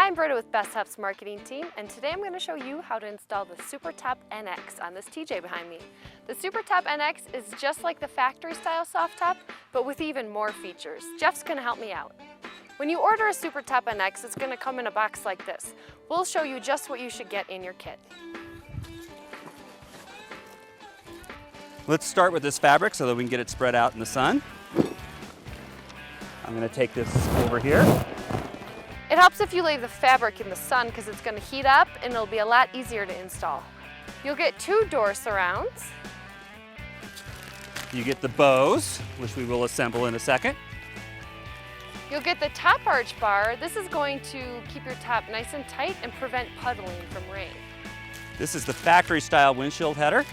Hi, I'm Britta with Bestop's marketing team, and today I'm going to show you how to install the Supertop NX on this TJ behind me. The Supertop NX is just like the factory style soft top, but with even more features. Jeff's going to help me out. When you order a Supertop NX, it's going to come in a box like this. We'll show you just what you should get in your kit. Let's start with this fabric so that we can get it spread out in the sun. I'm going to take this over here. It helps if you leave the fabric in the sun because it's going to heat up and it'll be a lot easier to install. You'll get 2 door surrounds. You get the bows, which we will assemble in a second. You'll get the top arch bar. This is going to keep your top nice and tight and prevent puddling from rain. This is the factory style windshield header.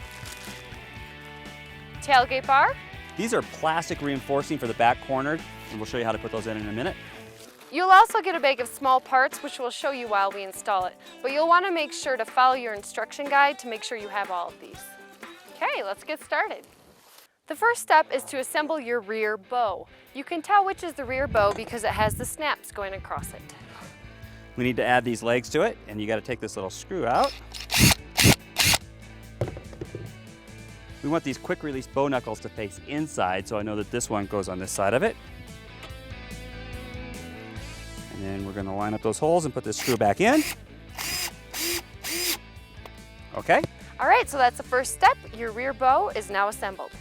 Tailgate bar. These are plastic reinforcing for the back corner, and we'll show you how to put those in a minute. You'll also get a bag of small parts, which we'll show you while we install it. But you'll want to make sure to follow your instruction guide to make sure you have all of these. Okay, let's get started. The first step is to assemble your rear bow. You can tell which is the rear bow because it has the snaps going across it. We need to add these legs to it, and you got to take this little screw out. We want these quick release bow knuckles to face inside, so I know that this one goes on this side of it. And then we're going to line up those holes and put this screw back in. Okay. All right, so that's the first step. Your rear bow is now assembled.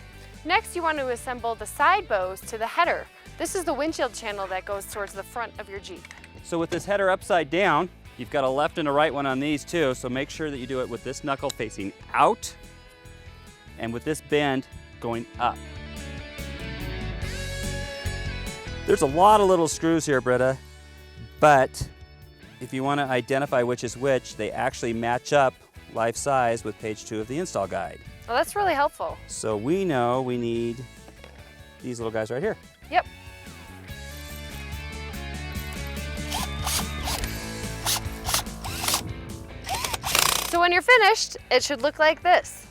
Next, you want to assemble the side bows to the header. This is the windshield channel that goes towards the front of your Jeep. So with this header upside down, you've got a left and a right one on these too, so make sure that you do it with this knuckle facing out and with this bend going up. There's a lot of little screws here, Britta, but if you want to identify which is which, they actually match up life size with page 2 of the install guide. Well, that's really helpful. So we know we need these little guys right here. Yep. So when you're finished, it should look like this.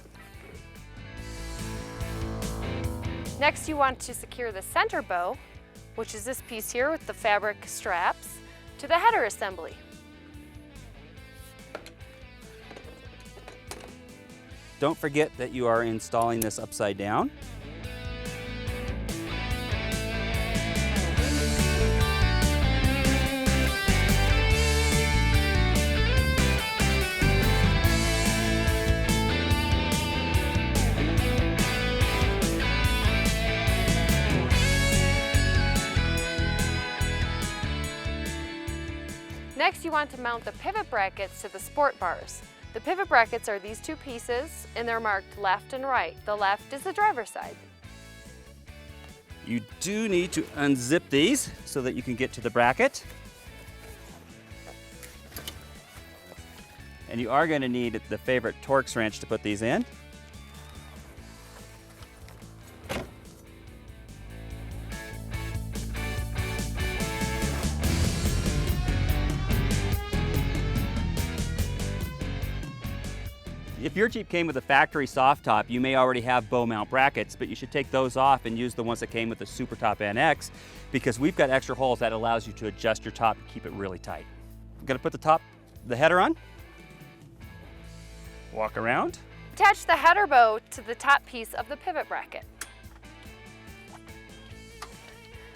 Next, you want to secure the center bow, which is this piece here with the fabric straps, to the header assembly. Don't forget that you are installing this upside down. Next, you want to mount the pivot brackets to the sport bars. The pivot brackets are these 2 pieces, and they're marked left and right. The left is the driver's side. You do need to unzip these so that you can get to the bracket. And you are going to need the favorite Torx wrench to put these in. If your Jeep came with a factory soft top, you may already have bow mount brackets, but you should take those off and use the ones that came with the Supertop NX because we've got extra holes that allows you to adjust your top and keep it really tight. I'm gonna put the header on, walk around. Attach the header bow to the top piece of the pivot bracket.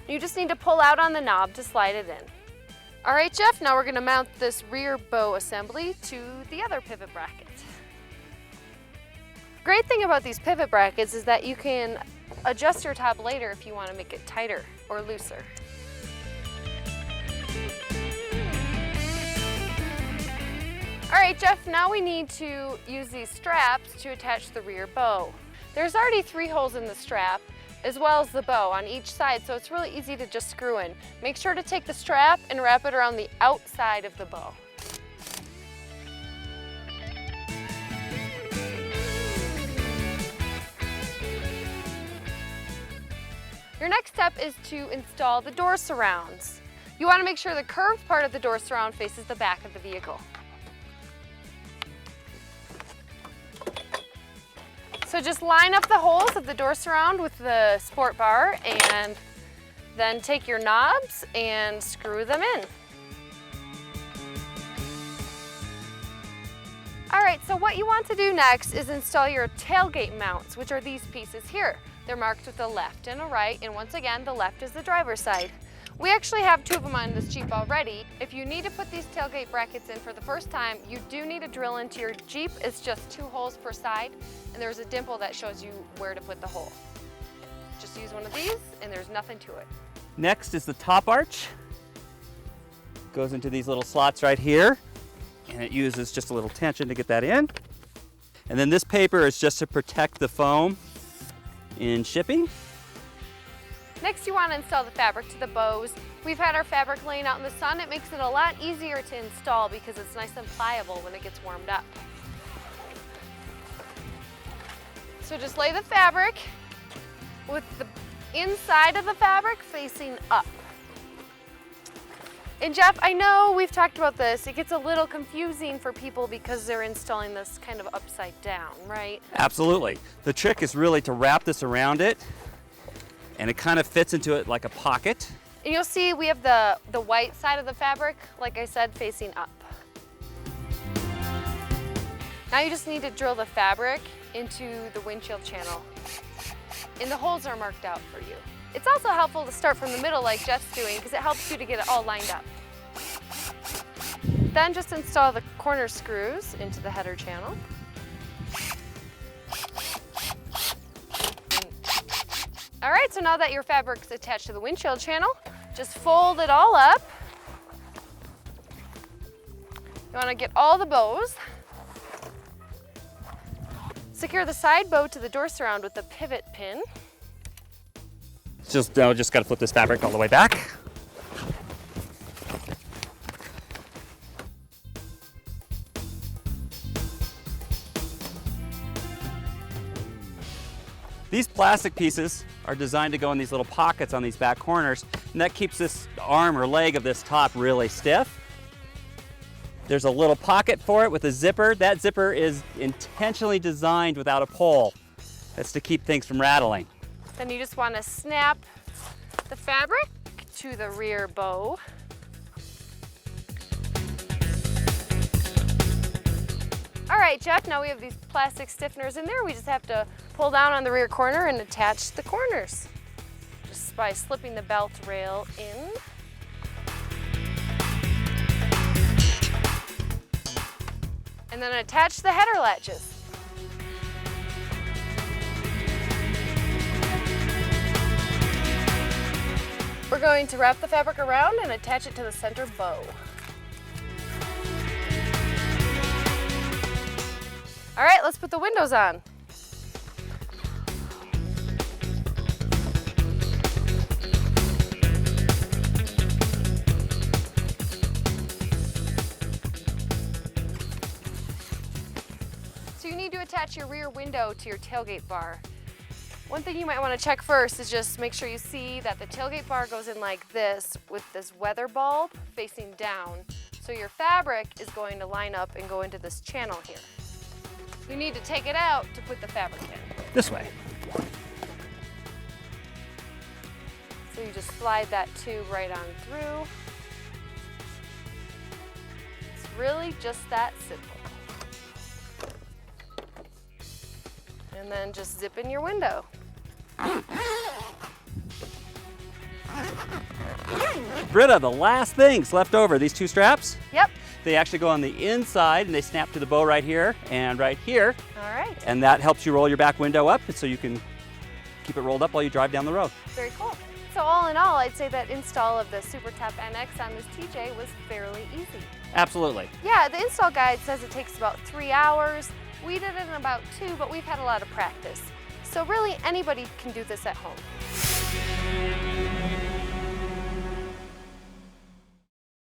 You just need to pull out on the knob to slide it in. All right, Jeff, now we're gonna mount this rear bow assembly to the other pivot bracket. Great thing about these pivot brackets is that you can adjust your top later if you want to make it tighter or looser. All right, Jeff, now we need to use these straps to attach the rear bow. There's already 3 holes in the strap as well as the bow on each side, so it's really easy to just screw in. Make sure to take the strap and wrap it around the outside of the bow. Your next step is to install the door surrounds. You want to make sure the curved part of the door surround faces the back of the vehicle. So just line up the holes of the door surround with the sport bar and then take your knobs and screw them in. All right, so what you want to do next is install your tailgate mounts, which are these pieces here. They're marked with a left and a right, and once again, the left is the driver's side. We actually have 2 of them on this Jeep already. If you need to put these tailgate brackets in for the first time, you do need to drill into your Jeep. It's just 2 holes per side, and there's a dimple that shows you where to put the hole. Just use one of these, and there's nothing to it. Next is the top arch. Goes into these little slots right here, and it uses just a little tension to get that in. And then this paper is just to protect the foam in shipping. Next, you want to install the fabric to the bows. We've had our fabric laying out in the sun. It makes it a lot easier to install because it's nice and pliable when it gets warmed up. So just lay the fabric with the inside of the fabric facing up. And Jeff, I know we've talked about this. It gets a little confusing for people because they're installing this kind of upside down, right? Absolutely. The trick is really to wrap this around it, and it kind of fits into it like a pocket. And you'll see we have the white side of the fabric, like I said, facing up. Now you just need to drill the fabric into the windshield channel. And the holes are marked out for you. It's also helpful to start from the middle like Jeff's doing because it helps you to get it all lined up. Then just install the corner screws into the header channel. All right, so now that your fabric's attached to the windshield channel, just fold it all up. You want to get all the bows. Secure the side bow to the door surround with a pivot pin. Just got to flip this fabric all the way back. These plastic pieces are designed to go in these little pockets on these back corners, and that keeps this arm or leg of this top really stiff. There's a little pocket for it with a zipper. That zipper is intentionally designed without a pole. That's to keep things from rattling. Then you just want to snap the fabric to the rear bow. All right, Jeff, now we have these plastic stiffeners in there. We just have to pull down on the rear corner and attach the corners just by slipping the belt rail in. And then attach the header latches. We're going to wrap the fabric around and attach it to the center bow. All right, let's put the windows on. So you need to attach your rear window to your tailgate bar. One thing you might want to check first is just make sure you see that the tailgate bar goes in like this with this weather bulb facing down. So your fabric is going to line up and go into this channel here. You need to take it out to put the fabric in. This way. So you just slide that tube right on through. It's really just that simple. And then just zip in your window. Britta, the last things left over, these 2 straps, Yep. they actually go on the inside and they snap to the bow right here and right here. All right. And that helps you roll your back window up so you can keep it rolled up while you drive down the road. Very cool. So all in all, I'd say that install of the Supertop NX on this TJ was fairly easy. Absolutely. Yeah, the install guide says it takes about 3 hours. We did it in about 2, but we've had a lot of practice. So really anybody can do this at home.